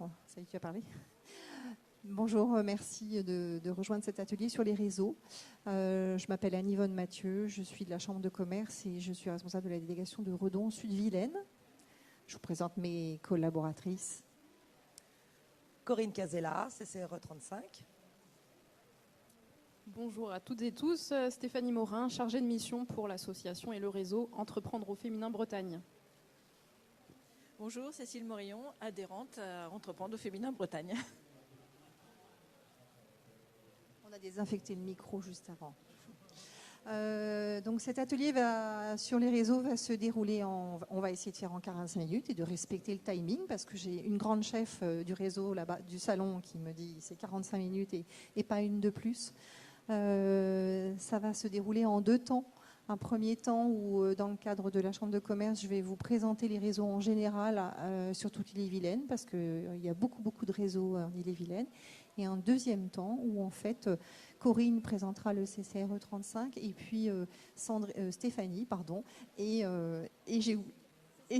Oh, ça y est, tu as parlé. Bonjour, merci de rejoindre cet atelier sur les réseaux. Je m'appelle Anne-Yvonne Mathieu, je suis de la Chambre de commerce et je suis responsable de la délégation de Redon Sud-Vilaine. Je vous présente mes collaboratrices. Corinne Casella, CCRE 35. Bonjour à toutes et tous, Stéphanie Morin, chargée de mission pour l'association et le réseau Entreprendre au féminin Bretagne. Bonjour, Cécile Morillon, adhérente à Entreprendre au féminin Bretagne. On a désinfecté le micro juste avant. Donc cet atelier sur les réseaux va se dérouler on va essayer de faire en 45 minutes et de respecter le timing parce que j'ai une grande chef du réseau là-bas, du salon, qui me dit c'est 45 minutes et pas une de plus. Ça va se dérouler en 2 temps. Un premier temps où, dans le cadre de la Chambre de commerce, je vais vous présenter les réseaux en général sur toute l'Ille-et-Vilaine, parce qu'il y a beaucoup de réseaux en Ille-et-Vilaine. Et un deuxième temps où, en fait, Corinne présentera le CCRE 35 et puis Stéphanie, et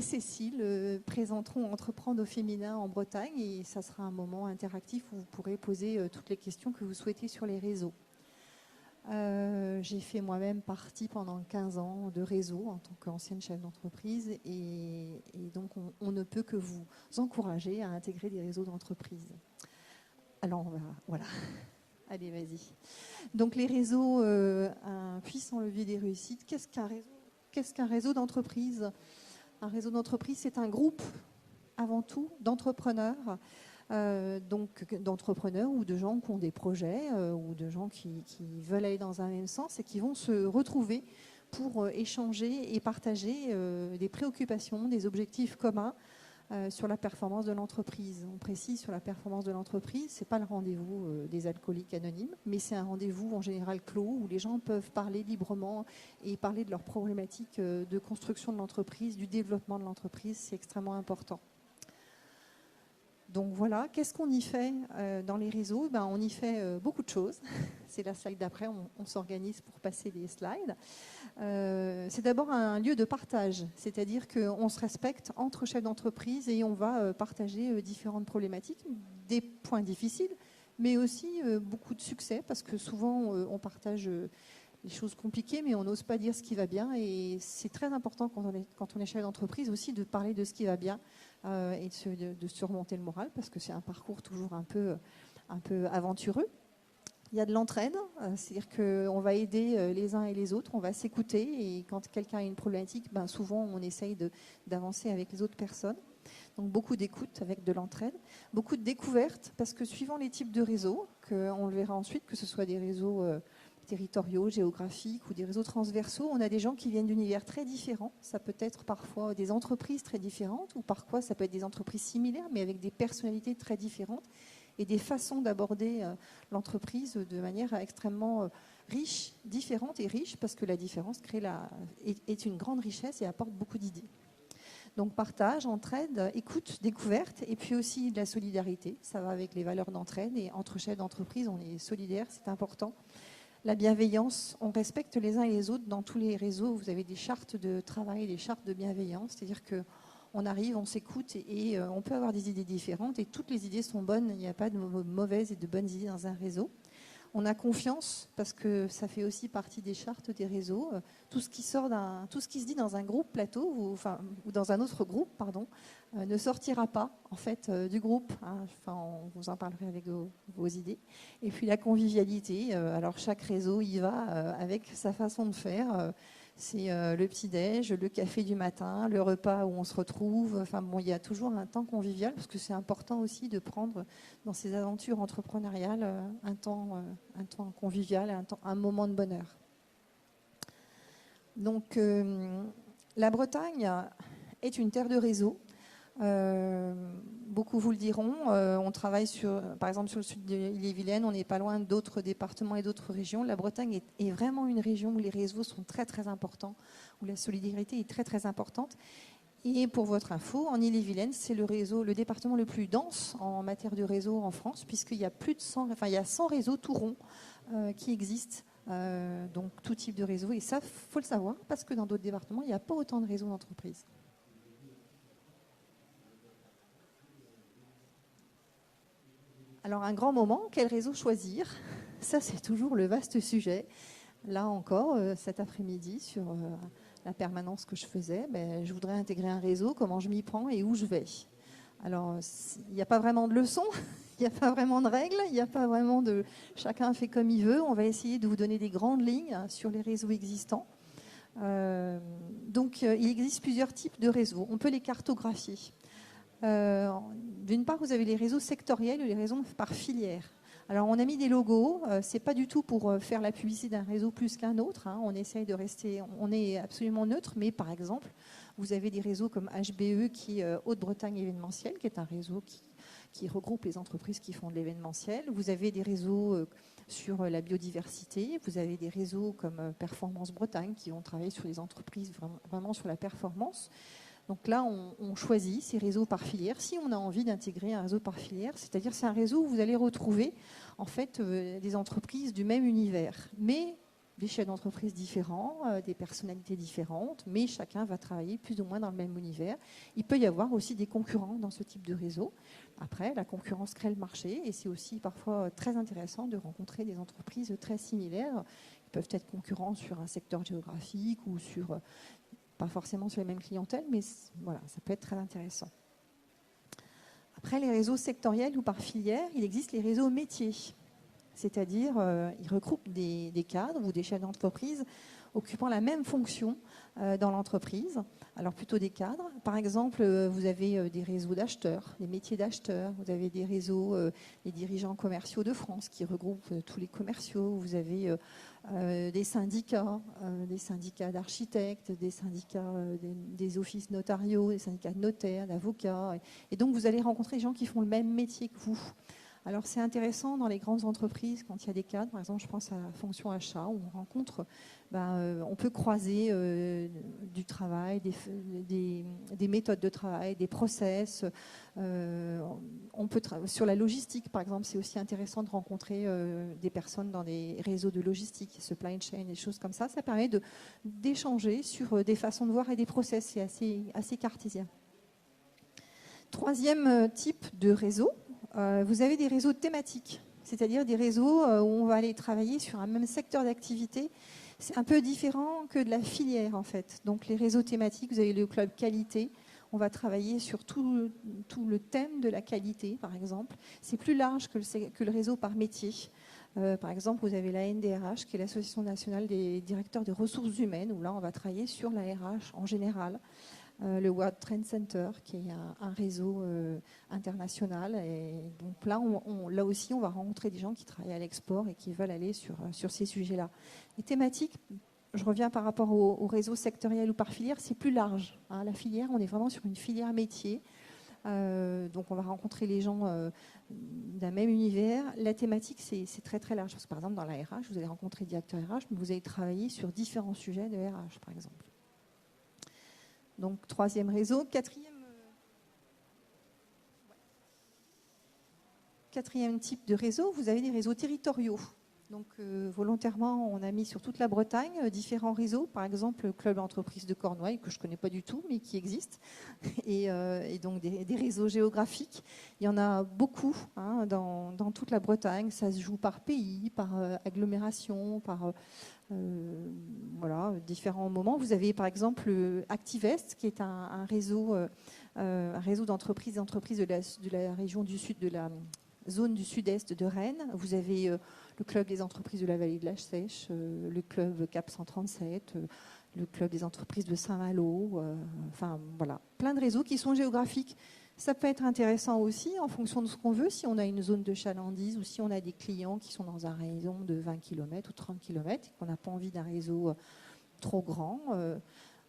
Cécile présenteront Entreprendre au féminin en Bretagne. Et ça sera un moment interactif où vous pourrez poser toutes les questions que vous souhaitez sur les réseaux. J'ai fait moi-même partie pendant 15 ans de réseau en tant qu'ancienne chef d'entreprise et donc on ne peut que vous encourager à intégrer des réseaux d'entreprise. Alors voilà, allez vas-y. Donc les réseaux, un puissant levier des réussites. Qu'est-ce qu'un réseau d'entreprise ? Un réseau d'entreprise, c'est un groupe avant tout d'entrepreneurs. Donc d'entrepreneurs ou de gens qui ont des projets ou de gens qui veulent aller dans un même sens et qui vont se retrouver pour échanger et partager des préoccupations, des objectifs communs sur la performance de l'entreprise. On précise sur la performance de l'entreprise, c'est pas le rendez-vous des alcooliques anonymes, mais c'est un rendez-vous en général clos où les gens peuvent parler librement et parler de leurs problématiques de construction de l'entreprise, du développement de l'entreprise. C'est extrêmement important. Donc voilà, qu'est-ce qu'on y fait dans les réseaux ? On y fait beaucoup de choses. C'est la slide d'après, on s'organise pour passer les slides. C'est d'abord un lieu de partage, c'est-à-dire qu'on se respecte entre chefs d'entreprise et on va partager différentes problématiques, des points difficiles, mais aussi beaucoup de succès, parce que souvent on partage les choses compliquées, mais on n'ose pas dire ce qui va bien. Et c'est très important quand on est chef d'entreprise aussi de parler de ce qui va bien et de surmonter le moral, parce que c'est un parcours toujours un peu aventureux. Il y a de l'entraide, c'est-à-dire qu'on va aider les uns et les autres, on va s'écouter, et quand quelqu'un a une problématique, souvent on essaye d'avancer avec les autres personnes. Donc beaucoup d'écoute avec de l'entraide, beaucoup de découvertes, parce que suivant les types de réseaux, on le verra ensuite, que ce soit des réseaux territoriaux, géographiques ou des réseaux transversaux, on a des gens qui viennent d'univers très différents. Ça peut être parfois des entreprises très différentes, ou parfois ça peut être des entreprises similaires, mais avec des personnalités très différentes et des façons d'aborder l'entreprise de manière extrêmement riche, différente et riche, parce que la différence est une grande richesse et apporte beaucoup d'idées. Donc partage, entraide, écoute, découverte, et puis aussi de la solidarité. Ça va avec les valeurs d'entraide, et entre chefs d'entreprise, on est solidaires, c'est important. La bienveillance, on respecte les uns et les autres. Dans tous les réseaux, vous avez des chartes de travail, des chartes de bienveillance, c'est-à-dire qu'on arrive, on s'écoute et on peut avoir des idées différentes et toutes les idées sont bonnes. Il n'y a pas de mauvaises et de bonnes idées dans un réseau. On a confiance parce que ça fait aussi partie des chartes des réseaux. Tout ce qui se dit dans un groupe plateau ou dans un autre groupe, ne sortira pas en fait du groupe. On vous en parlerai avec vos idées. Et puis la convivialité. Alors chaque réseau y va avec sa façon de faire. C'est le petit-déj, le café du matin, le repas où on se retrouve. Il y a toujours un temps convivial parce que c'est important aussi de prendre dans ces aventures entrepreneuriales un temps convivial, un moment de bonheur. Donc la Bretagne est une terre de réseau. Beaucoup vous le diront. On travaille par exemple sur le sud de l'Ille-et-Vilaine, on n'est pas loin d'autres départements et d'autres régions. La Bretagne est vraiment une région où les réseaux sont très très importants, où la solidarité est très très importante. Et pour votre info, en Ille-et-Vilaine, c'est le département le plus dense en matière de réseau en France, puisqu'il y a il y a 100 réseaux tout ronds qui existent. Donc tout type de réseau. Et ça, il faut le savoir, parce que dans d'autres départements, il n'y a pas autant de réseaux d'entreprises. Alors un grand moment, quel réseau choisir? Ça c'est toujours le vaste sujet. Là encore, cet après-midi, sur la permanence que je faisais, je voudrais intégrer un réseau, comment je m'y prends et où je vais. Alors, il n'y a pas vraiment de leçon, il n'y a pas vraiment de règles, il n'y a pas vraiment de... Chacun fait comme il veut. On va essayer de vous donner des grandes lignes sur les réseaux existants. Donc, il existe plusieurs types de réseaux. On peut les cartographier. D'une part, vous avez les réseaux sectoriels ou les réseaux par filière. Alors, on a mis des logos. C'est pas du tout pour faire la publicité d'un réseau plus qu'un autre. On essaye de rester... On est absolument neutre, mais par exemple, vous avez des réseaux comme HBE, qui est Haute-Bretagne événementiel, qui est un réseau qui regroupe les entreprises qui font de l'événementiel. Vous avez des réseaux sur la biodiversité. Vous avez des réseaux comme Performance Bretagne, qui vont travailler sur les entreprises, vraiment sur la performance. Donc là, on choisit ces réseaux par filière. Si on a envie d'intégrer un réseau par filière, c'est-à-dire c'est un réseau où vous allez retrouver en fait des entreprises du même univers, mais des chefs d'entreprise différents, des personnalités différentes, mais chacun va travailler plus ou moins dans le même univers. Il peut y avoir aussi des concurrents dans ce type de réseau. Après, la concurrence crée le marché et c'est aussi parfois très intéressant de rencontrer des entreprises très similaires. Ils peuvent être concurrents sur un secteur géographique ou sur... pas forcément sur les mêmes clientèles, mais voilà, ça peut être très intéressant. Après, les réseaux sectoriels ou par filière, il existe les réseaux métiers. C'est-à-dire, ils regroupent des cadres ou des chefs d'entreprise occupant la même fonction dans l'entreprise. Alors, plutôt des cadres. Par exemple, vous avez des réseaux d'acheteurs, des métiers d'acheteurs. Vous avez des réseaux, des dirigeants commerciaux de France qui regroupent tous les commerciaux. Vous avez des syndicats d'architectes, des syndicats des offices notariaux, des syndicats de notaires, d'avocats. Et donc, vous allez rencontrer des gens qui font le même métier que vous. Alors, c'est intéressant dans les grandes entreprises, quand il y a des cadres, par exemple, je pense à la fonction achat, où on rencontre, on peut croiser du travail, des méthodes de travail, des process. On peut sur la logistique, par exemple, c'est aussi intéressant de rencontrer des personnes dans des réseaux de logistique, supply chain, des choses comme ça. Ça permet d'échanger sur des façons de voir et des process. C'est assez cartésien. Troisième type de réseau, vous avez des réseaux thématiques, c'est-à-dire des réseaux où on va aller travailler sur un même secteur d'activité. C'est un peu différent que de la filière, en fait. Donc, les réseaux thématiques, vous avez le club qualité. On va travailler sur tout le thème de la qualité, par exemple. C'est plus large que le réseau par métier. Par exemple, vous avez la NDRH, qui est l'Association nationale des directeurs des ressources humaines, où là, on va travailler sur la RH en général. Le World Trade Center, qui est un réseau international. Et donc là, là aussi, on va rencontrer des gens qui travaillent à l'export et qui veulent aller sur ces sujets-là. Les thématiques, je reviens par rapport au réseau sectoriel ou par filière, c'est plus large. La filière, on est vraiment sur une filière métier. Donc on va rencontrer les gens d'un même univers. La thématique, c'est très très large. Parce que par exemple, dans la RH, vous allez rencontrer des directeurs RH, mais vous allez travailler sur différents sujets de RH, par exemple. Donc, troisième réseau. Quatrième type de réseau, vous avez des réseaux territoriaux. Donc, volontairement, on a mis sur toute la Bretagne différents réseaux. Par exemple, le club d'entreprise de Cornouailles, que je ne connais pas du tout, mais qui existe. Et donc, des réseaux géographiques. Il y en a beaucoup dans toute la Bretagne. Ça se joue par pays, par agglomération, par... différents moments. Vous avez par exemple Activest, qui est un réseau d'entreprises de la région du sud, de la zone du sud-est de Rennes. Vous avez le club des entreprises de la vallée de la Sèche, le club Cap 137, le club des entreprises de Saint-Malo. Plein de réseaux qui sont géographiques. Ça peut être intéressant aussi en fonction de ce qu'on veut, si on a une zone de chalandise ou si on a des clients qui sont dans un réseau de 20 km ou 30 km et qu'on n'a pas envie d'un réseau trop grand.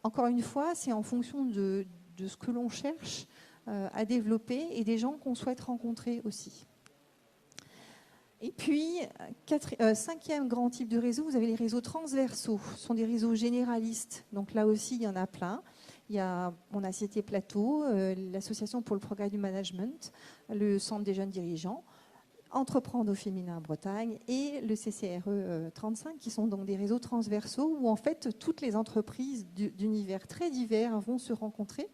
Encore une fois, c'est en fonction de ce que l'on cherche à développer et des gens qu'on souhaite rencontrer aussi. Et puis, cinquième grand type de réseau, vous avez les réseaux transversaux. Ce sont des réseaux généralistes. Donc là aussi, il y en a plein. On a cité Plateau, l'Association pour le progrès du management, le Centre des jeunes dirigeants, Entreprendre au féminin en Bretagne et le CCRE 35, qui sont donc des réseaux transversaux où en fait toutes les entreprises d'univers très divers vont se rencontrer.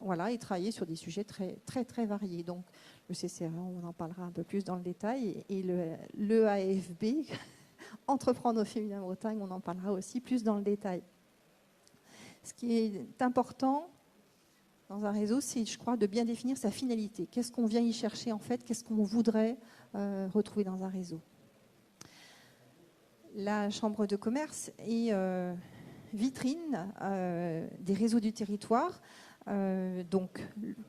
voilà, et travailler sur des sujets très, très, très variés. Donc, le CCRE, on en parlera un peu plus dans le détail, et le AFB, Entreprendre au féminin Bretagne, on en parlera aussi plus dans le détail. Ce qui est important dans un réseau, c'est, je crois, de bien définir sa finalité. Qu'est-ce qu'on vient y chercher en fait? Qu'est-ce qu'on voudrait retrouver dans un réseau? La Chambre de commerce est vitrine des réseaux du territoire. Donc,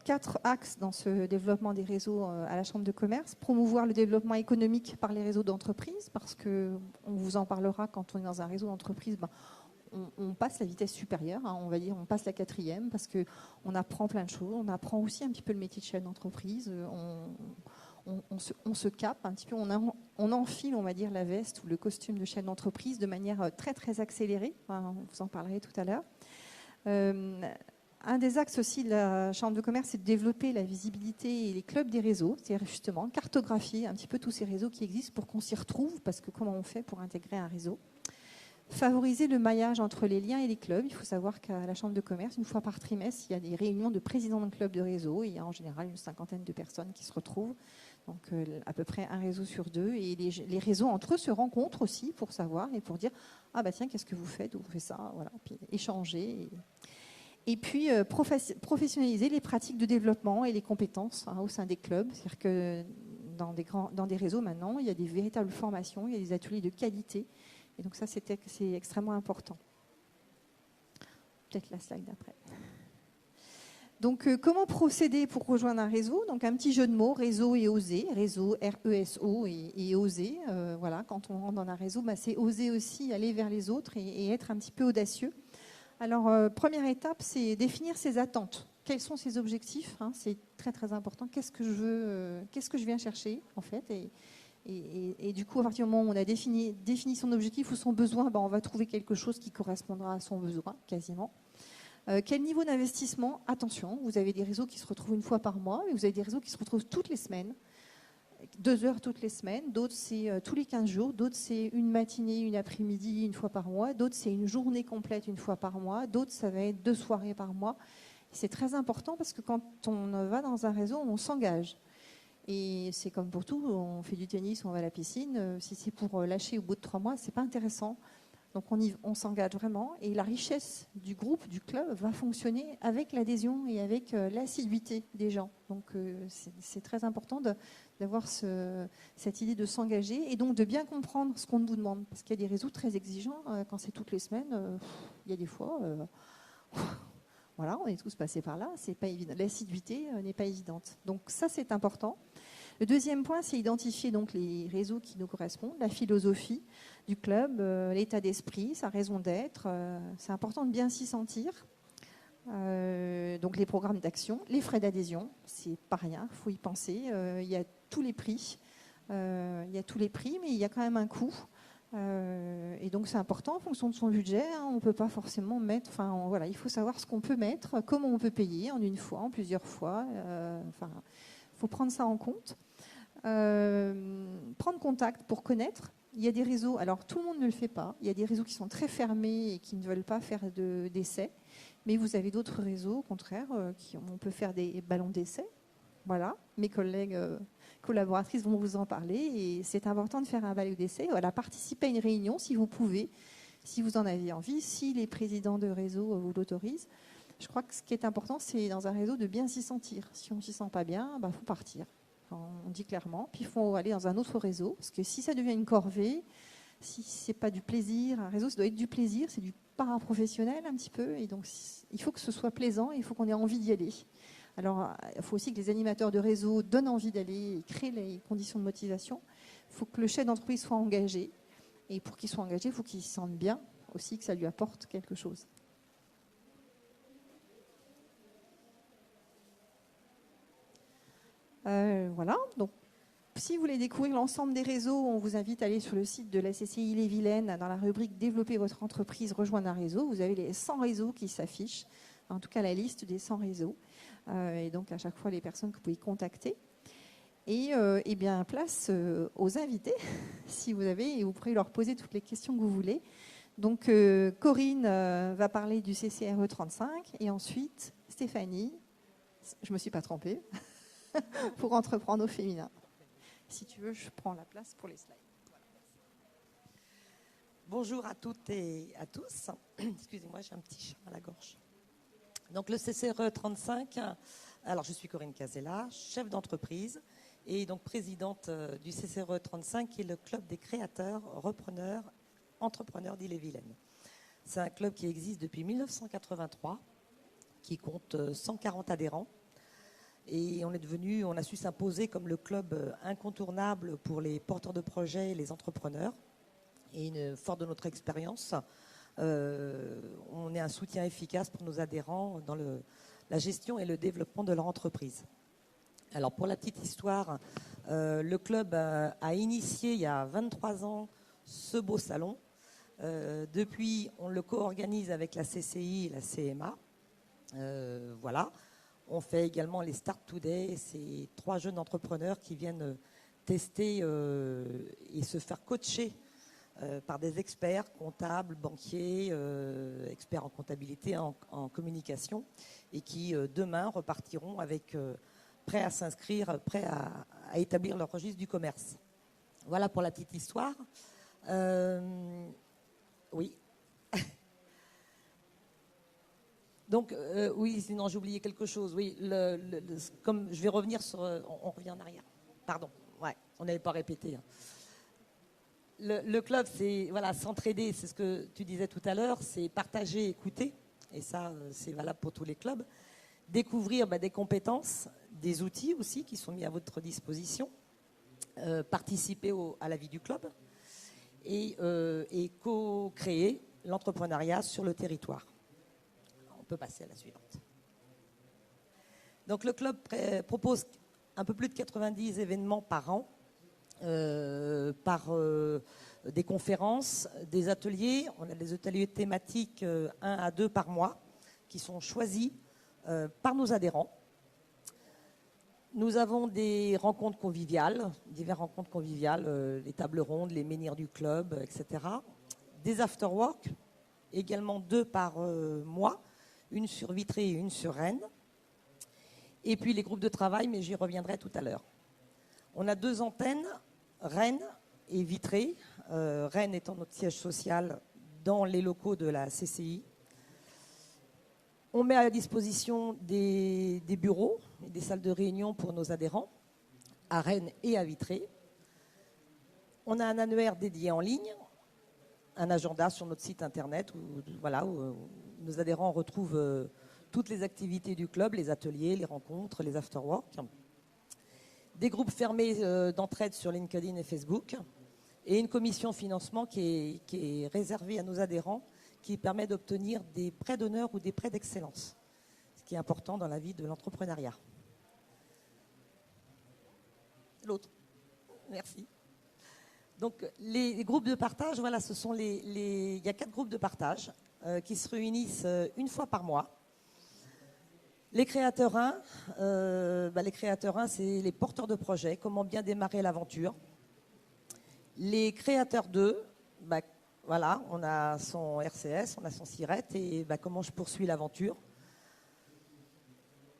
4 axes dans ce développement des réseaux à la Chambre de commerce. Promouvoir le développement économique par les réseaux d'entreprise, parce qu'on vous en parlera quand on est dans un réseau d'entreprise. On passe la vitesse supérieure, hein, on va dire, on passe la 4e, parce qu'on apprend plein de choses. On apprend aussi un petit peu le métier de chef d'entreprise. On se capte un petit peu, on enfile, on va dire, la veste ou le costume de chef d'entreprise de manière très, très accélérée. Enfin, vous en parlerez tout à l'heure. Un des axes aussi de la Chambre de commerce, c'est de développer la visibilité et les clubs des réseaux, c'est-à-dire justement cartographier un petit peu tous ces réseaux qui existent pour qu'on s'y retrouve, parce que comment on fait pour intégrer un réseau? Favoriser le maillage entre les liens et les clubs. Il faut savoir qu'à la Chambre de commerce, une fois par trimestre, il y a des réunions de présidents de clubs de réseau. Il y a en général une 50aine de personnes qui se retrouvent, donc à peu près un réseau sur 2. Et les réseaux entre eux se rencontrent aussi pour savoir et pour dire « Ah bah tiens, qu'est-ce que vous faites? Vous faites ça ?» Voilà, puis échanger. Et puis professionnaliser les pratiques de développement et les compétences au sein des clubs. C'est-à-dire que dans des réseaux maintenant, il y a des véritables formations, il y a des ateliers de qualité. Et donc ça, c'est extrêmement important. Peut-être la slide d'après. Donc, comment procéder pour rejoindre un réseau? Donc, un petit jeu de mots, réseau et oser. Réseau, R-E-S-O et oser. Voilà, quand on rentre dans un réseau, c'est oser aussi aller vers les autres et être un petit peu audacieux. Alors, première étape, c'est définir ses attentes. Quels sont ses objectifs, hein? C'est très, très important. Qu'est-ce que je viens chercher, en fait? Et du coup, à partir du moment où on a défini son objectif ou son besoin, on va trouver quelque chose qui correspondra à son besoin, quasiment. Quel niveau d'investissement? Attention, vous avez des réseaux qui se retrouvent une fois par mois, mais vous avez des réseaux qui se retrouvent toutes les semaines, 2 heures toutes les semaines, d'autres c'est tous les 15 jours, d'autres c'est une matinée, une après-midi, une fois par mois, d'autres c'est une journée complète une fois par mois, d'autres ça va être 2 soirées par mois. C'est très important parce que quand on va dans un réseau, on s'engage. Et c'est comme pour tout, on fait du tennis, on va à la piscine. Si c'est pour lâcher au bout de 3 mois, c'est pas intéressant. Donc on s'engage vraiment. Et la richesse du groupe, du club, va fonctionner avec l'adhésion et avec l'assiduité des gens. Donc c'est très important d'avoir cette idée de s'engager et donc de bien comprendre ce qu'on vous demande. Parce qu'il y a des réseaux très exigeants. Quand c'est toutes les semaines, il y a des fois... Voilà, on est tous passés par là, c'est pas évident. L'assiduité n'est pas évidente. Donc ça, c'est important. Le deuxième point, c'est identifier donc les réseaux qui nous correspondent, la philosophie du club, l'état d'esprit, sa raison d'être. C'est important de bien s'y sentir. Donc les programmes d'action, les frais d'adhésion, c'est pas rien, il faut y penser. Il y a tous les prix, mais il y a quand même un coût. Et donc c'est important en fonction de son budget, on ne peut pas forcément mettre, voilà, il faut savoir ce qu'on peut mettre, comment on peut payer en une fois, en plusieurs fois, il faut prendre ça en compte. Prendre contact pour connaître. Il y a des réseaux, alors tout le monde ne le fait pas, il y a des réseaux qui sont très fermés et qui ne veulent pas faire d'essais, mais vous avez d'autres réseaux, au contraire, on peut faire des ballons d'essai. Voilà, mes collègues collaboratrices vont vous en parler et c'est important de faire un ballon d'essai. Voilà, participez à une réunion si vous pouvez, si vous en avez envie, si les présidents de réseau vous l'autorisent. Je crois que ce qui est important, c'est dans un réseau de bien s'y sentir. Si on ne s'y sent pas bien, faut partir. On dit clairement. Puis il faut aller dans un autre réseau, parce que si ça devient une corvée, si c'est pas du plaisir, un réseau, ça doit être du plaisir, c'est du paraprofessionnel un petit peu, et donc il faut que ce soit plaisant, et il faut qu'on ait envie d'y aller. Alors, il faut aussi que les animateurs de réseau donnent envie d'aller et créent les conditions de motivation. Il faut que le chef d'entreprise soit engagé. Et pour qu'il soit engagé, il faut qu'il se sente bien aussi, que ça lui apporte quelque chose. Voilà. Donc, si vous voulez découvrir l'ensemble des réseaux, on vous invite à aller sur le site de la CCI Ille-et-Vilaine, dans la rubrique « Développer votre entreprise, rejoindre un réseau ». Vous avez les 100 réseaux qui s'affichent, en tout cas la liste des 100 réseaux. Et donc à chaque fois les personnes que vous pouvez contacter. Et bien place aux invités, si vous avez, et vous pourrez leur poser toutes les questions que vous voulez. Donc Corinne va parler du CCRE 35 et ensuite Stéphanie je ne me suis pas trompée, pour entreprendre au féminin. Si tu veux, je prends la place pour les slides. Bonjour à toutes et à tous. Excusez-moi, j'ai un petit chat à la gorge. Donc le CCRE 35, alors je suis Corinne Casella, chef d'entreprise et donc présidente du CCRE 35 qui est le club des créateurs, repreneurs, entrepreneurs d'Ille-et-Vilaine. C'est un club qui existe depuis 1983, qui compte 140 adhérents. Et on a su s'imposer comme le club incontournable pour les porteurs de projets et les entrepreneurs. Et fort de notre expérience, on est un soutien efficace pour nos adhérents dans la gestion et le développement de leur entreprise. Alors pour la petite histoire, le club a initié il y a 23 ans ce beau salon. Depuis, on le co-organise avec la CCI et la CMA. Voilà. On fait également les Start Today, ces 3 jeunes entrepreneurs qui viennent tester et se faire coacher par des experts comptables, banquiers, experts en comptabilité, en communication, et qui demain repartiront avec prêts à s'inscrire, prêts à établir leur registre du commerce. Voilà pour la petite histoire. Oui. Donc, oui, sinon j'ai oublié quelque chose. Oui, comme je vais revenir sur... on revient en arrière. Pardon, ouais, on n'avait pas répété. Hein. Le club, c'est voilà, s'entraider, c'est ce que tu disais tout à l'heure, c'est partager, écouter, et ça, c'est valable pour tous les clubs. Découvrir des compétences, des outils aussi qui sont mis à votre disposition, participer à la vie du club et co-créer l'entrepreneuriat sur le territoire. On peut passer à la suivante. Donc le club propose un peu plus de 90 événements par an, par des conférences, des ateliers. On a des ateliers thématiques 1 à 2 par mois qui sont choisis par nos adhérents. Nous avons des rencontres conviviales, diverses rencontres conviviales, les tables rondes, les menhirs du club, etc. Des after-work, également 2 par mois, une sur Vitré et une sur Rennes. Et puis les groupes de travail, mais j'y reviendrai tout à l'heure. On a 2 antennes, Rennes et Vitré. Rennes étant notre siège social dans les locaux de la CCI. On met à disposition des bureaux et des salles de réunion pour nos adhérents à Rennes et à Vitré. On a un annuaire dédié en ligne, un agenda sur notre site internet où nos adhérents retrouvent toutes les activités du club, les ateliers, les rencontres, les after-work. Des groupes fermés d'entraide sur LinkedIn et Facebook et une commission financement qui est réservée à nos adhérents qui permet d'obtenir des prêts d'honneur ou des prêts d'excellence, ce qui est important dans la vie de l'entrepreneuriat. L'autre. Merci. Donc, les groupes de partage, voilà, ce sont il y a 4 groupes de partage qui se réunissent une fois par mois. Les créateurs 1, c'est les porteurs de projets, comment bien démarrer l'aventure. Les créateurs 2, voilà, on a son RCS, on a son SIRET et comment je poursuis l'aventure.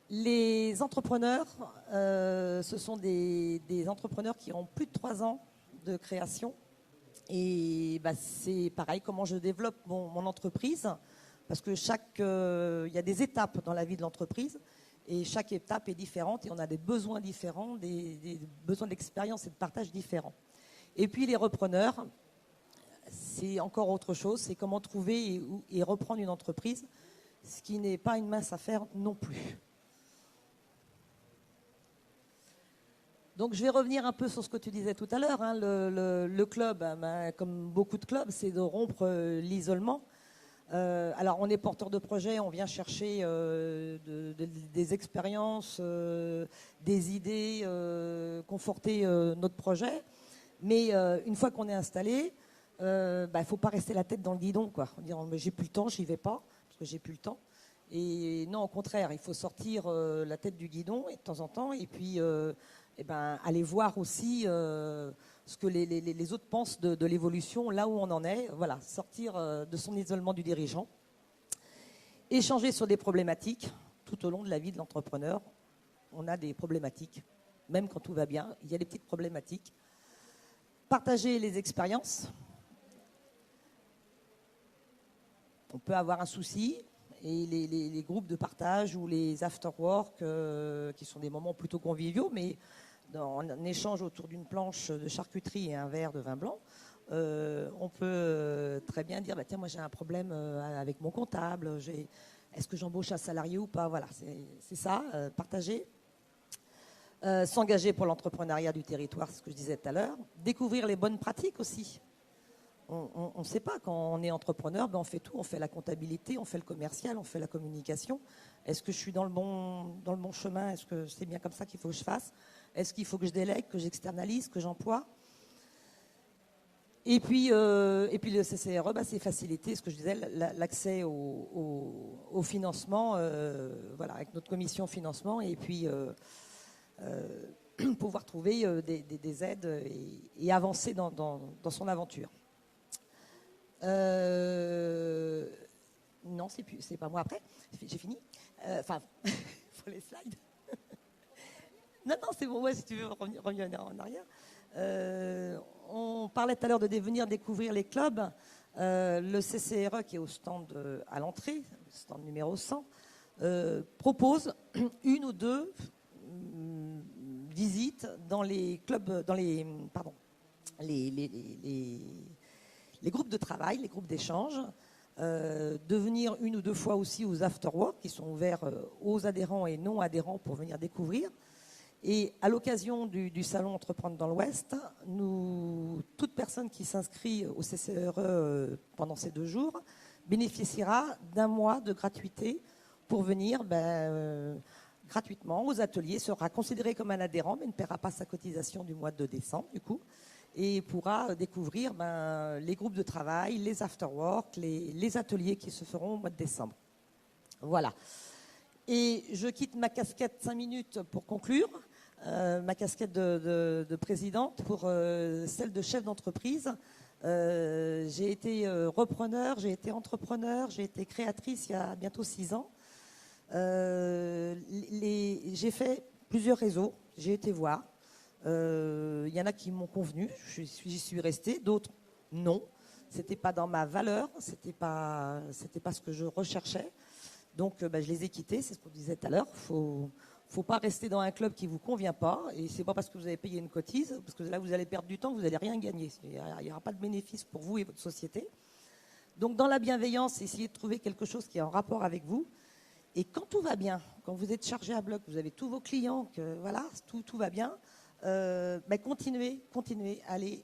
Les entrepreneurs, ce sont des entrepreneurs qui ont plus de 3 ans de création. Et c'est pareil, comment je développe mon entreprise. Parce que il y a des étapes dans la vie de l'entreprise et chaque étape est différente et on a des besoins différents, des besoins d'expérience et de partage différents. Et puis les repreneurs, c'est encore autre chose, c'est comment trouver et reprendre une entreprise, ce qui n'est pas une mince affaire non plus. Donc je vais revenir un peu sur ce que tu disais tout à l'heure. Hein. Le club, comme beaucoup de clubs, c'est de rompre l'isolement. Alors on est porteur de projet, on vient chercher des expériences, des idées, conforter notre projet. Mais une fois qu'on est installé, il faut pas rester la tête dans le guidon, quoi. On dit mais j'ai plus le temps, j'y vais pas parce que j'ai plus le temps. Et non, au contraire, il faut sortir la tête du guidon et de temps en temps et puis aller voir aussi ce que les autres pensent de l'évolution, là où on en est. Voilà, sortir de son isolement du dirigeant. Échanger sur des problématiques, tout au long de la vie de l'entrepreneur, on a des problématiques. Même quand tout va bien, il y a des petites problématiques. Partager les expériences. On peut avoir un souci et les groupes de partage ou les after-work, qui sont des moments plutôt conviviaux, mais en échange autour d'une planche de charcuterie et un verre de vin blanc, on peut très bien dire, tiens, moi j'ai un problème avec mon comptable, est-ce que j'embauche un salarié ou pas? Voilà, c'est ça, partager. S'engager pour l'entrepreneuriat du territoire, c'est ce que je disais tout à l'heure. Découvrir les bonnes pratiques aussi. On ne sait pas, quand on est entrepreneur, on fait tout. On fait la comptabilité, on fait le commercial, on fait la communication. Est-ce que je suis dans le bon chemin? Est-ce que c'est bien comme ça qu'il faut que je fasse? Est-ce qu'il faut que je délègue, que j'externalise, que j'emploie? Et puis le CCRE, c'est faciliter, ce que je disais, l'accès au financement, avec notre commission financement, et puis pouvoir trouver des aides et avancer dans son aventure. Non, c'est pas moi après. J'ai fini. Pour les slides. Non, c'est bon. Ouais, si tu veux revenir en arrière. On parlait tout à l'heure de venir découvrir les clubs. Le CCRE, qui est au stand à l'entrée, le stand numéro 100, propose une ou deux visites dans les clubs, dans les groupes de travail, les groupes d'échange, de venir une ou deux fois aussi aux after-work qui sont ouverts aux adhérents et non adhérents pour venir découvrir. Et à l'occasion du salon Entreprendre dans l'Ouest, toute personne qui s'inscrit au CCRE pendant ces 2 jours bénéficiera d'1 mois de gratuité pour venir gratuitement aux ateliers, sera considéré comme un adhérent mais ne paiera pas sa cotisation du mois de décembre du coup, et pourra découvrir les groupes de travail, les after-work, les ateliers qui se feront au mois de décembre. Voilà. Et je quitte ma casquette 5 minutes pour conclure, ma casquette de présidente pour celle de chef d'entreprise. J'ai été repreneur, j'ai été entrepreneur, j'ai été créatrice il y a bientôt 6 ans. J'ai fait plusieurs réseaux, j'ai été voir. Il y en a qui m'ont convenu, j'y suis restée, d'autres non. C'était pas dans ma valeur, c'était pas ce que je recherchais. Donc je les ai quittés, c'est ce qu'on disait tout à l'heure. Faut pas rester dans un club qui vous convient pas, et c'est pas parce que vous avez payé une cotise, parce que là vous allez perdre du temps, vous n'allez rien gagner. Il n'y aura pas de bénéfice pour vous et votre société. Donc dans la bienveillance, essayez de trouver quelque chose qui est en rapport avec vous. Et quand tout va bien, quand vous êtes chargé à bloc, vous avez tous vos clients, tout va bien, continuez, allez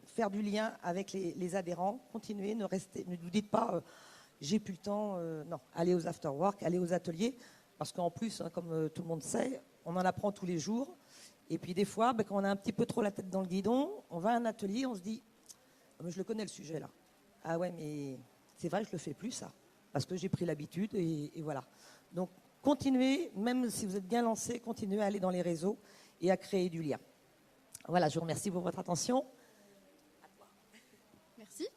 faire du lien avec les adhérents, continuez, ne vous dites pas j'ai plus le temps, non, allez aux after-work, allez aux ateliers, parce qu'en plus, comme tout le monde sait, on en apprend tous les jours, et puis des fois, quand on a un petit peu trop la tête dans le guidon, on va à un atelier, on se dit, je le connais le sujet là, ah ouais, mais c'est vrai, je le fais plus ça, parce que j'ai pris l'habitude, et voilà. Donc, continuez, même si vous êtes bien lancé, continuez à aller dans les réseaux et à créer du lien. Voilà, je vous remercie pour votre attention. Merci.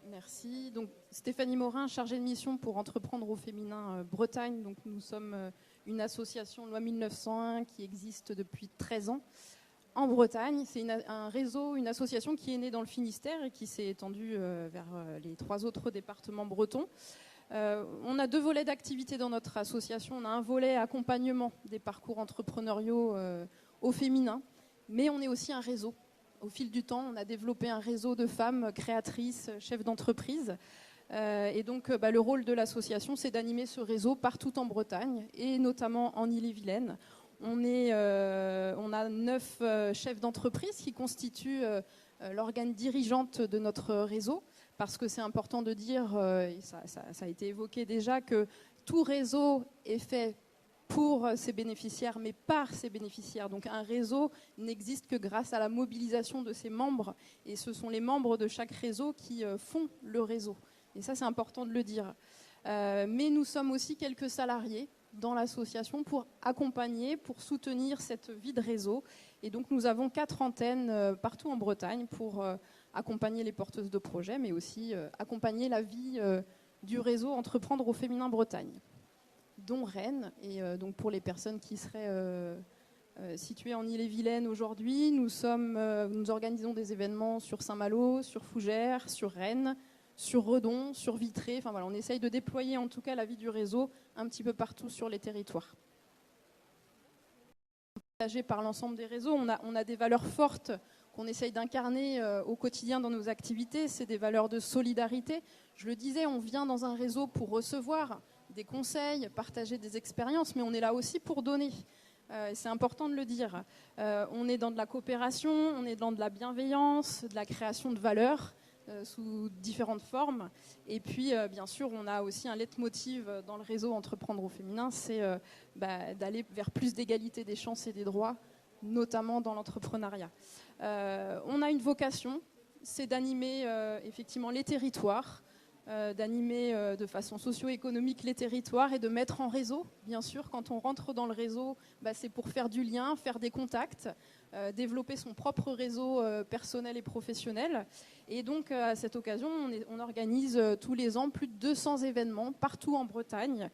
Merci. Donc, Stéphanie Morin, chargée de mission pour Entreprendre au féminin Bretagne. Donc, nous sommes une association loi 1901 qui existe depuis 13 ans en Bretagne. C'est un réseau, une association qui est née dans le Finistère et qui s'est étendue vers les 3 autres départements bretons. On a 2 volets d'activité dans notre association. On a un volet accompagnement des parcours entrepreneuriaux au féminin, mais on est aussi un réseau. Au fil du temps, on a développé un réseau de femmes créatrices, chefs d'entreprise. Et donc, le rôle de l'association, c'est d'animer ce réseau partout en Bretagne, et notamment en Ille-et-Vilaine. On a 9 chefs d'entreprise qui constituent l'organe dirigeante de notre réseau, parce que c'est important de dire, et ça a été évoqué déjà, que tout réseau est fait pour ses bénéficiaires, mais par ses bénéficiaires. Donc un réseau n'existe que grâce à la mobilisation de ses membres, et ce sont les membres de chaque réseau qui font le réseau. Et ça, c'est important de le dire. Mais nous sommes aussi quelques salariés dans l'association pour accompagner, pour soutenir cette vie de réseau. Et donc nous avons 4 antennes partout en Bretagne pour accompagner les porteuses de projets, mais aussi accompagner la vie du réseau Entreprendre au féminin Bretagne, dont Rennes. Et donc pour les personnes qui seraient situées en Ille-et-Vilaine aujourd'hui, nous organisons des événements sur Saint-Malo, sur Fougères, sur Rennes, sur Redon, sur Vitré. Enfin voilà, on essaye de déployer en tout cas la vie du réseau un petit peu partout sur les territoires. Partagé par l'ensemble des réseaux, on a des valeurs fortes qu'on essaye d'incarner au quotidien dans nos activités. C'est des valeurs de solidarité. Je le disais, on vient dans un réseau pour recevoir des conseils, partager des expériences, mais on est là aussi pour donner. C'est important de le dire. On est dans de la coopération, on est dans de la bienveillance, de la création de valeurs sous différentes formes. Et puis, bien sûr, on a aussi un leitmotiv dans le réseau Entreprendre au féminin, c'est d'aller vers plus d'égalité des chances et des droits, notamment dans l'entrepreneuriat. On a une vocation, c'est d'animer effectivement les territoires, d'animer de façon socio-économique les territoires et de mettre en réseau. Bien sûr, quand on rentre dans le réseau, c'est pour faire du lien, faire des contacts, développer son propre réseau personnel et professionnel. Et donc, à cette occasion, on organise tous les ans plus de 200 événements partout en Bretagne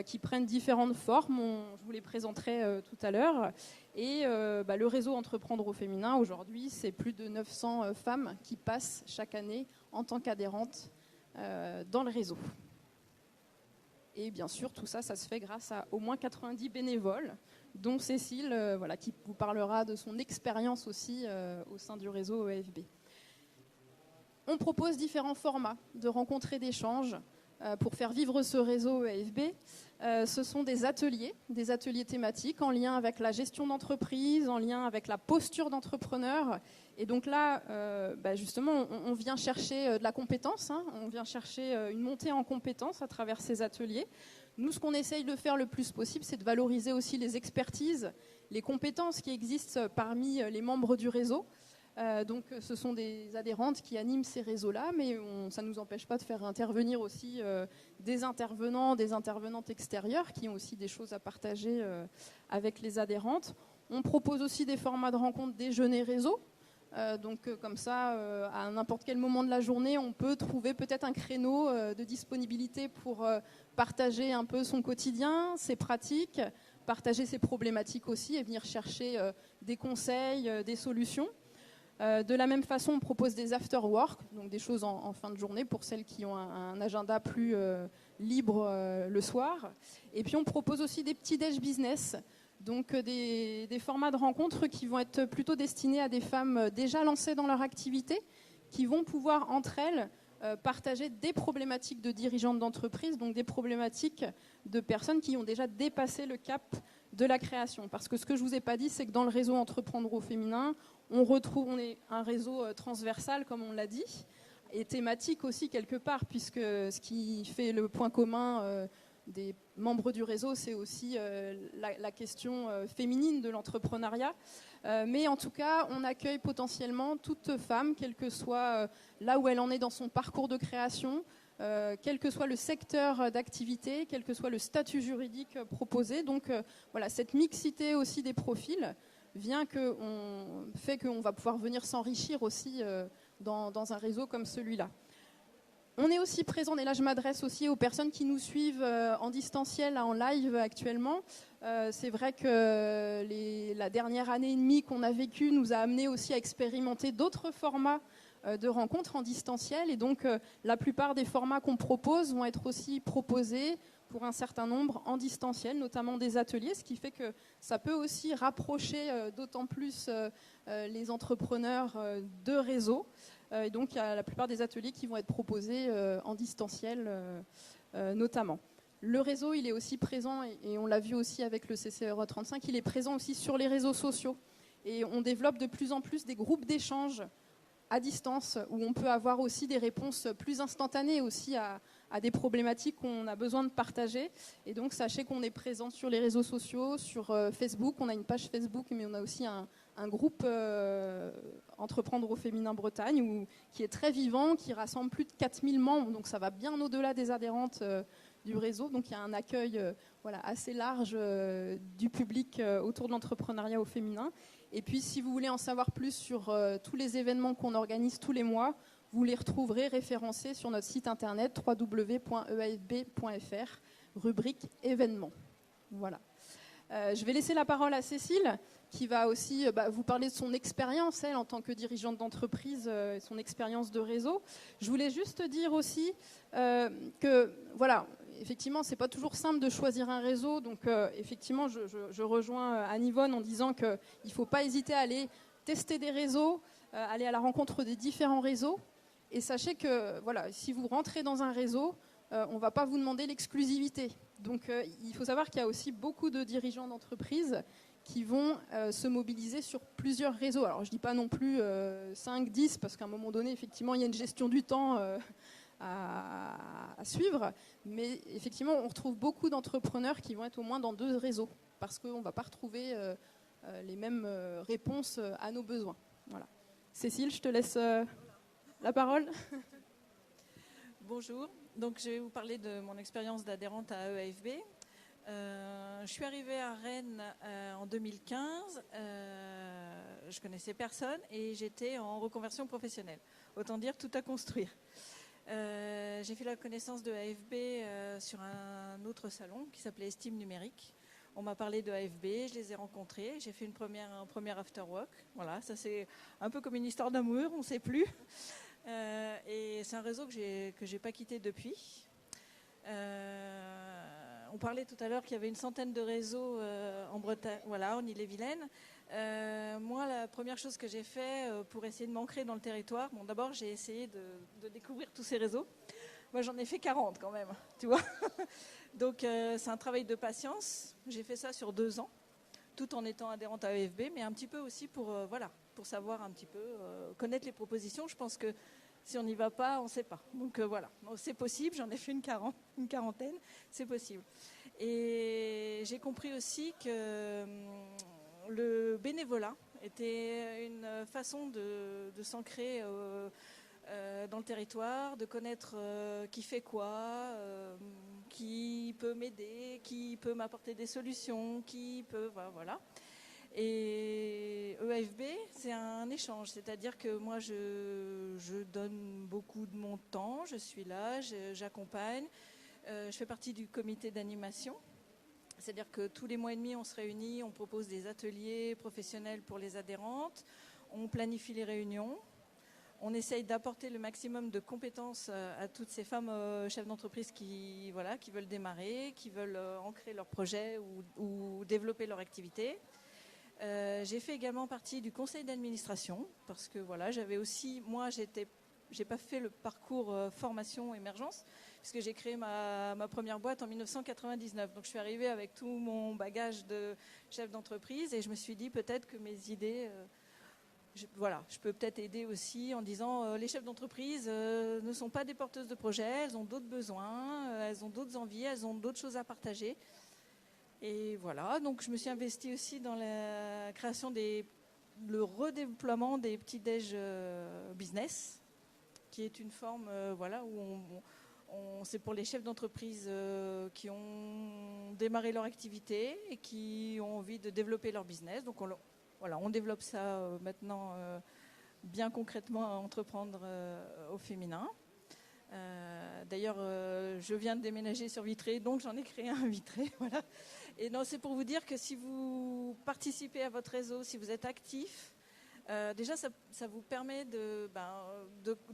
qui prennent différentes formes. Je vous les présenterai tout à l'heure. Et le réseau Entreprendre au féminin, aujourd'hui, c'est plus de 900 femmes qui passent chaque année en tant qu'adhérentes dans le réseau. Et bien sûr, tout ça, ça se fait grâce à au moins 90 bénévoles, dont Cécile, qui vous parlera de son expérience aussi au sein du réseau EFB. On propose différents formats de rencontres et d'échanges pour faire vivre ce réseau EFB. Ce sont des ateliers thématiques en lien avec la gestion d'entreprise, en lien avec la posture d'entrepreneur. Et donc là, justement, on vient chercher de la compétence, on vient chercher une montée en compétences à travers ces ateliers. Nous, ce qu'on essaye de faire le plus possible, c'est de valoriser aussi les expertises, les compétences qui existent parmi les membres du réseau. Donc ce sont des adhérentes qui animent ces réseaux-là, mais ça ne nous empêche pas de faire intervenir aussi des intervenants, des intervenantes extérieures qui ont aussi des choses à partager avec les adhérentes. On propose aussi des formats de rencontres déjeuner réseau. Comme ça, à n'importe quel moment de la journée, on peut trouver peut-être un créneau de disponibilité pour partager un peu son quotidien, ses pratiques, partager ses problématiques aussi et venir chercher des conseils, des solutions. De la même façon, on propose des after-work, donc des choses en fin de journée pour celles qui ont un agenda plus libre le soir. Et puis on propose aussi des petits déj business, donc des formats de rencontres qui vont être plutôt destinés à des femmes déjà lancées dans leur activité, qui vont pouvoir entre elles partager des problématiques de dirigeantes d'entreprise, donc des problématiques de personnes qui ont déjà dépassé le cap de la création. Parce que ce que je ne vous ai pas dit, c'est que dans le réseau Entreprendre au féminin, on est un réseau transversal, comme on l'a dit, et thématique aussi quelque part, puisque ce qui fait le point commun des membres du réseau, c'est aussi la question féminine de l'entrepreneuriat. Mais en tout cas, on accueille potentiellement toute femme, quel que soit là où elle en est dans son parcours de création, quel que soit le secteur d'activité, quel que soit le statut juridique proposé. Donc cette mixité aussi des profils fait qu'on va pouvoir venir s'enrichir aussi dans un réseau comme celui-là. On est aussi présent, et là je m'adresse aussi aux personnes qui nous suivent en distanciel, en live actuellement. C'est vrai que la dernière année et demie qu'on a vécue nous a amené aussi à expérimenter d'autres formats de rencontres en distanciel. Et donc la plupart des formats qu'on propose vont être aussi proposés pour un certain nombre en distanciel, notamment des ateliers, ce qui fait que ça peut aussi rapprocher d'autant plus les entrepreneurs de réseau. Et donc, il y a la plupart des ateliers qui vont être proposés en distanciel, notamment. Le réseau, il est aussi présent, et on l'a vu aussi avec le CCRE 35, il est présent aussi sur les réseaux sociaux. Et on développe de plus en plus des groupes d'échange à distance, où on peut avoir aussi des réponses plus instantanées aussi à des problématiques qu'on a besoin de partager. Et donc, sachez qu'on est présent sur les réseaux sociaux, sur Facebook. On a une page Facebook, mais on a aussi un groupe Entreprendre au féminin Bretagne, qui est très vivant, qui rassemble plus de 4000 membres. Donc, ça va bien au-delà des adhérentes du réseau. Donc, il y a un accueil assez large du public autour de l'entrepreneuriat au féminin. Et puis, si vous voulez en savoir plus sur tous les événements qu'on organise tous les mois, Vous les retrouverez référencés sur notre site internet www.eafb.fr, rubrique événements. Voilà. Je vais laisser la parole à Cécile, qui va aussi vous parler de son expérience, elle, en tant que dirigeante d'entreprise, son expérience de réseau. Je voulais juste dire aussi que, voilà, effectivement, c'est pas toujours simple de choisir un réseau. Donc, effectivement, je rejoins Anne-Yvonne en disant qu'il ne faut pas hésiter à aller tester des réseaux, aller à la rencontre des différents réseaux. Et sachez que, voilà, si vous rentrez dans un réseau, on ne va pas vous demander l'exclusivité. Donc, il faut savoir qu'il y a aussi beaucoup de dirigeants d'entreprise qui vont se mobiliser sur plusieurs réseaux. Alors, je ne dis pas non plus 5, 10, parce qu'à un moment donné, effectivement, il y a une gestion du temps à suivre. Mais effectivement, on retrouve beaucoup d'entrepreneurs qui vont être au moins dans 2 réseaux, parce qu'on ne va pas retrouver les mêmes réponses à nos besoins. Voilà. Cécile, je te laisse la parole. Bonjour, donc je vais vous parler de mon expérience d'adhérente à EAFB. Je suis arrivée à Rennes en 2015, je connaissais personne et j'étais en reconversion professionnelle. Autant dire tout à construire. J'ai fait la connaissance de AFB sur un autre salon qui s'appelait Estime Numérique. On m'a parlé de AFB, je les ai rencontrés, j'ai fait un premier after work. Voilà, ça c'est un peu comme une histoire d'amour, on ne sait plus. Et c'est un réseau que j'ai pas quitté depuis. On parlait tout à l'heure qu'il y avait une centaine de réseaux en Bretagne, voilà, en Ille-et-Vilaine. Moi, la première chose que j'ai fait pour essayer de m'ancrer dans le territoire, bon, d'abord j'ai essayé de découvrir tous ces réseaux. Moi, j'en ai fait 40 quand même, tu vois. Donc, c'est un travail de patience. J'ai fait ça sur 2 ans, tout en étant adhérente à EFB, mais un petit peu aussi pour savoir un petit peu, connaître les propositions. Je pense que si on n'y va pas, on ne sait pas. Donc, voilà. Donc, c'est possible. J'en ai fait une quarantaine. C'est possible. Et j'ai compris aussi que le bénévolat était une façon de s'ancrer dans le territoire, de connaître qui fait quoi, qui peut m'aider, qui peut m'apporter des solutions, qui peut... Voilà. Et EAFB, c'est un échange, c'est-à-dire que moi, je donne beaucoup de mon temps, je suis là, j'accompagne, je fais partie du comité d'animation. C'est-à-dire que tous les mois et demi, on se réunit, on propose des ateliers professionnels pour les adhérentes, on planifie les réunions. On essaye d'apporter le maximum de compétences à toutes ces femmes chefs d'entreprise qui veulent démarrer, qui veulent ancrer leur projet ou développer leur activité. J'ai fait également partie du conseil d'administration parce que voilà, j'ai pas fait le parcours formation émergence puisque j'ai créé ma première boîte en 1999. Donc je suis arrivée avec tout mon bagage de chef d'entreprise et je me suis dit peut-être que mes idées je peux peut-être aider aussi en disant les chefs d'entreprise ne sont pas des porteuses de projets, elles ont d'autres besoins, elles ont d'autres envies, elles ont d'autres choses à partager. Et voilà, donc je me suis investie aussi dans la création le redéploiement des petits déj business, qui est une forme où c'est pour les chefs d'entreprise qui ont démarré leur activité et qui ont envie de développer leur business. Donc on développe ça maintenant bien concrètement à entreprendre au féminin. D'ailleurs, je viens de déménager sur Vitré, donc j'en ai créé un à Vitré. Voilà. Et non, c'est pour vous dire que si vous participez à votre réseau, si vous êtes actif, déjà ça vous permet de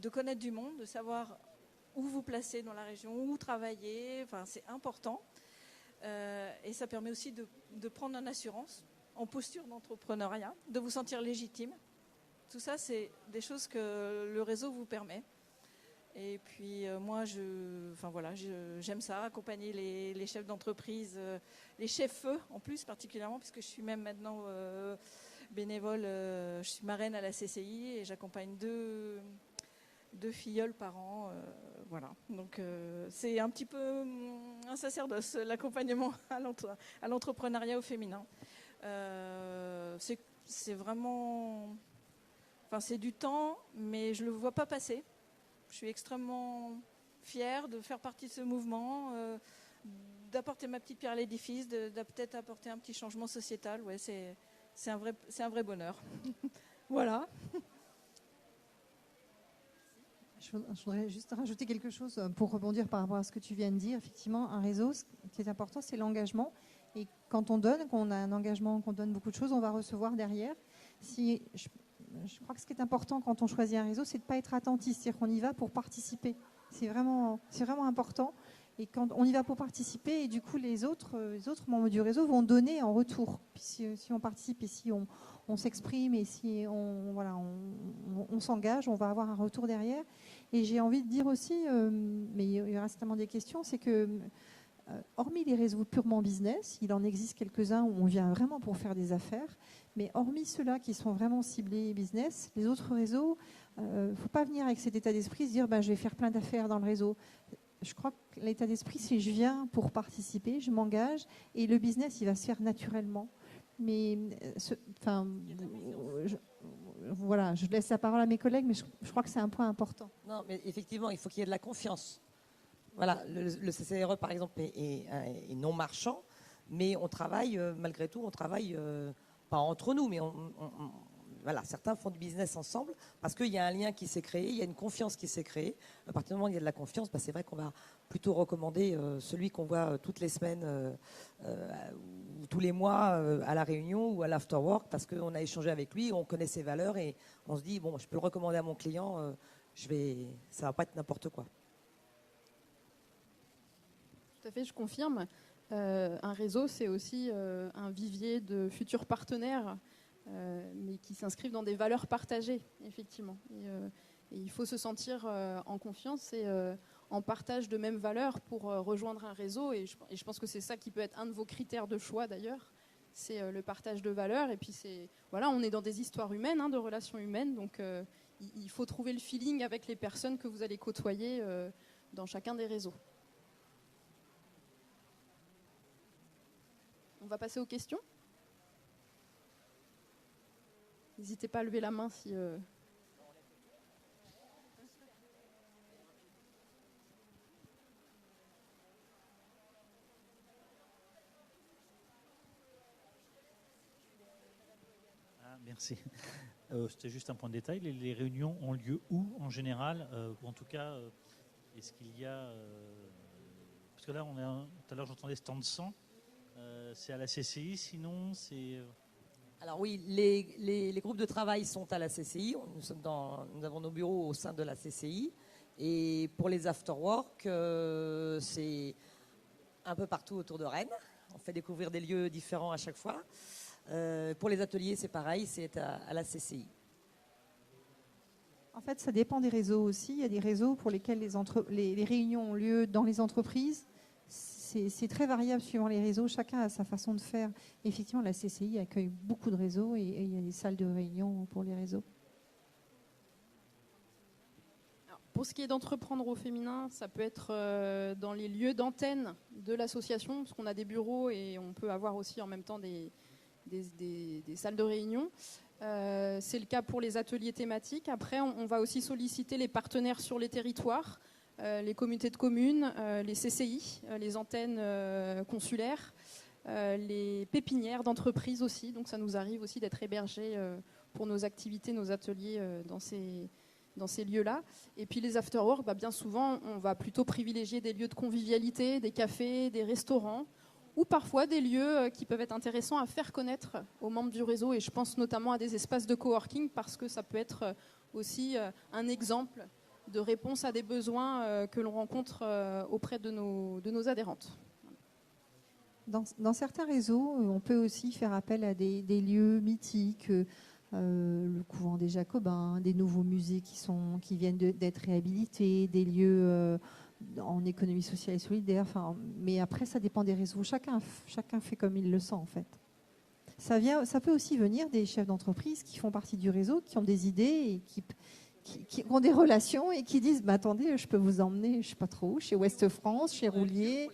connaître du monde, de savoir où vous placez dans la région, où travailler. Enfin, c'est important. Et ça permet aussi de prendre en assurance, en posture d'entrepreneuriat, de vous sentir légitime. Tout ça, c'est des choses que le réseau vous permet. Et puis moi, j'aime ça, accompagner les chefs d'entreprise, les chefs-feux en plus particulièrement, puisque je suis même maintenant bénévole, je suis marraine à la CCI et j'accompagne deux filleuls par an. Voilà. Donc c'est un petit peu un sacerdoce, l'accompagnement à l'entrepreneuriat au féminin. C'est vraiment... Enfin, c'est du temps, mais je ne le vois pas passer. Je suis extrêmement fière de faire partie de ce mouvement, d'apporter ma petite pierre à l'édifice, de peut-être apporter un petit changement sociétal. Ouais, c'est un vrai bonheur. Voilà. Je voudrais juste rajouter quelque chose pour rebondir par rapport à ce que tu viens de dire. Effectivement, un réseau, ce qui est important, c'est l'engagement. Et quand on a un engagement, qu'on donne beaucoup de choses, on va recevoir derrière. Je crois que ce qui est important quand on choisit un réseau, c'est de ne pas être attentiste, c'est-à-dire qu'on y va pour participer. C'est vraiment important. Et quand on y va pour participer, et du coup, les autres membres du réseau vont donner en retour. Puis si on participe et si on s'exprime et si on s'engage, on va avoir un retour derrière. Et j'ai envie de dire aussi, mais il y aura certainement des questions, c'est que hormis les réseaux purement business, il en existe quelques-uns où on vient vraiment pour faire des affaires, mais hormis ceux-là qui sont vraiment ciblés business, les autres réseaux, il ne faut pas venir avec cet état d'esprit, se dire je vais faire plein d'affaires dans le réseau. Je crois que l'état d'esprit, c'est je viens pour participer, je m'engage, et le business, il va se faire naturellement. Mais voilà, je laisse la parole à mes collègues, mais je crois que c'est un point important. Non, mais effectivement, il faut qu'il y ait de la confiance. Voilà, le CCRE, par exemple, est non marchand, mais on travaille, malgré tout, on travaille, pas entre nous, mais voilà, certains font du business ensemble parce qu'il y a un lien qui s'est créé, il y a une confiance qui s'est créée. À partir du moment où il y a de la confiance, c'est vrai qu'on va plutôt recommander celui qu'on voit toutes les semaines ou tous les mois à la réunion ou à l'afterwork parce qu'on a échangé avec lui, on connaît ses valeurs et on se dit, bon, je peux le recommander à mon client, ça ne va pas être n'importe quoi. Tout à fait, je confirme. Un réseau, c'est aussi un vivier de futurs partenaires, mais qui s'inscrivent dans des valeurs partagées, effectivement. Et il faut se sentir en confiance et en partage de mêmes valeurs pour rejoindre un réseau. Et je pense que c'est ça qui peut être un de vos critères de choix, d'ailleurs. C'est le partage de valeurs. Et puis, on est dans des histoires humaines, de relations humaines. Donc, il faut trouver le feeling avec les personnes que vous allez côtoyer dans chacun des réseaux. On va passer aux questions. N'hésitez pas à lever la main si... Merci. C'était juste un point de détail. Les réunions ont lieu où en général ou en tout cas, est-ce qu'il y a... parce que là, tout à l'heure, j'entendais stand 100. C'est à la CCI, sinon c'est... Alors oui, les groupes de travail sont à la CCI. Nous avons nos bureaux au sein de la CCI. Et pour les afterwork, c'est un peu partout autour de Rennes. On fait découvrir des lieux différents à chaque fois. Pour les ateliers, c'est pareil, c'est à la CCI. En fait, ça dépend des réseaux aussi. Il y a des réseaux pour lesquels les réunions ont lieu dans les entreprises. C'est très variable suivant les réseaux. Chacun a sa façon de faire. Effectivement, la CCI accueille beaucoup de réseaux et il y a des salles de réunion pour les réseaux. Alors, pour ce qui est d'entreprendre au féminin, ça peut être dans les lieux d'antenne de l'association, parce qu'on a des bureaux et on peut avoir aussi en même temps des salles de réunion. C'est le cas pour les ateliers thématiques. Après, on va aussi solliciter les partenaires sur les territoires, les communautés de communes, les CCI, les antennes consulaires, les pépinières d'entreprises aussi. Donc ça nous arrive aussi d'être hébergés pour nos activités, nos ateliers dans ces lieux-là. Et puis les afterwork, bien souvent, on va plutôt privilégier des lieux de convivialité, des cafés, des restaurants, ou parfois des lieux qui peuvent être intéressants à faire connaître aux membres du réseau. Et je pense notamment à des espaces de coworking parce que ça peut être aussi un exemple de réponse à des besoins que l'on rencontre auprès de nos adhérentes. Dans certains réseaux, on peut aussi faire appel à des lieux mythiques, le couvent des Jacobins, des nouveaux musées qui viennent d'être réhabilités, des lieux en économie sociale et solidaire. Mais après, ça dépend des réseaux. Chacun fait comme il le sent, en fait. Ça peut aussi venir des chefs d'entreprise qui font partie du réseau, qui ont des idées et qui ont des relations et qui disent attendez, je peux vous emmener, je ne sais pas trop où, chez Ouest France, chez Roulier,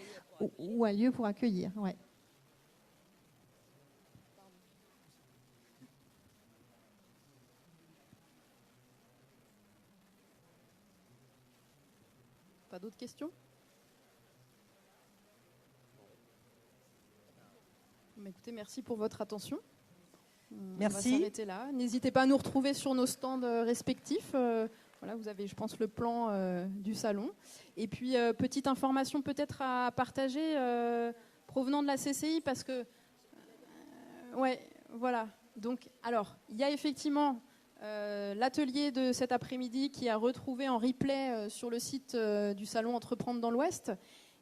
ou un lieu pour accueillir. Ouais. Pas d'autres questions ? Écoutez, merci pour votre attention. Merci. On va s'arrêter là. N'hésitez pas à nous retrouver sur nos stands respectifs Voilà, vous avez, je pense, le plan du salon. Et puis, petite information peut-être à partager provenant de la CCI, parce que... ouais, voilà. Donc, alors, il y a effectivement l'atelier de cet après-midi qui a retrouvé en replay sur le site du salon Entreprendre dans l'Ouest.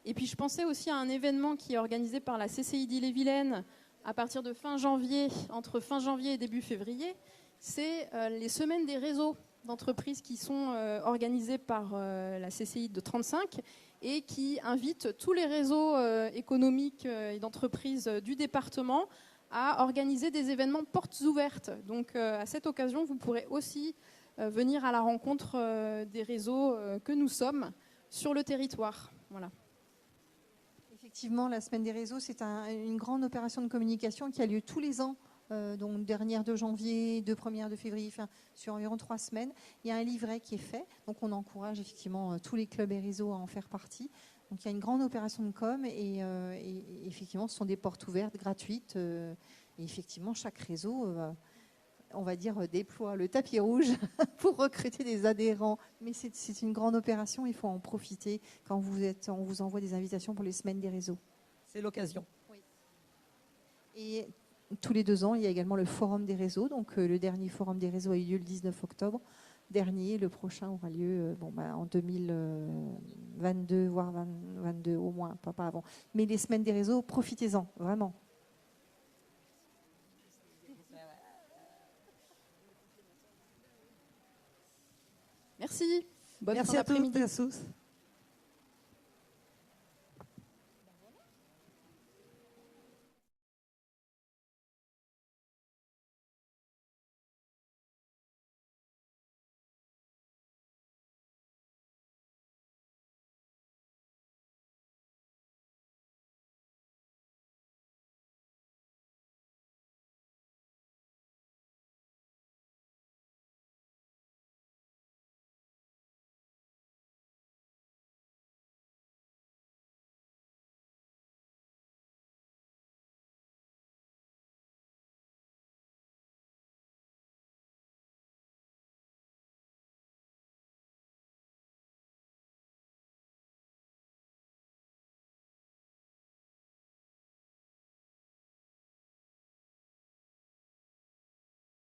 Et puis, je pensais aussi à un événement qui est organisé par la CCI d'Ille-et-Vilaine à partir de fin janvier, entre fin janvier et début février. C'est les semaines des réseaux d'entreprises qui sont organisées par la CCI de 35 et qui invitent tous les réseaux économiques et d'entreprises du département à organiser des événements portes ouvertes. Donc à cette occasion, vous pourrez aussi venir à la rencontre des réseaux que nous sommes sur le territoire. Voilà. Effectivement, la semaine des réseaux, c'est une grande opération de communication qui a lieu tous les ans. Donc dernière de janvier, deux premières de février, enfin, sur environ 3 semaines. Il y a un livret qui est fait, donc on encourage effectivement tous les clubs et réseaux à en faire partie. Donc il y a une grande opération de com et effectivement ce sont des portes ouvertes gratuites et effectivement chaque réseau, on va dire, déploie le tapis rouge pour recruter des adhérents. Mais c'est une grande opération, il faut en profiter quand on vous envoie des invitations pour les semaines des réseaux. C'est l'occasion. Oui. Et tous les 2 ans, il y a également le forum des réseaux. Donc le dernier forum des réseaux a eu lieu le 19 octobre dernier. Le prochain aura lieu en 2022, voire 2022 au moins, pas avant. Mais les semaines des réseaux, profitez-en, vraiment. Merci. Bonne Merci fin à d'après-midi. toutes et à tous.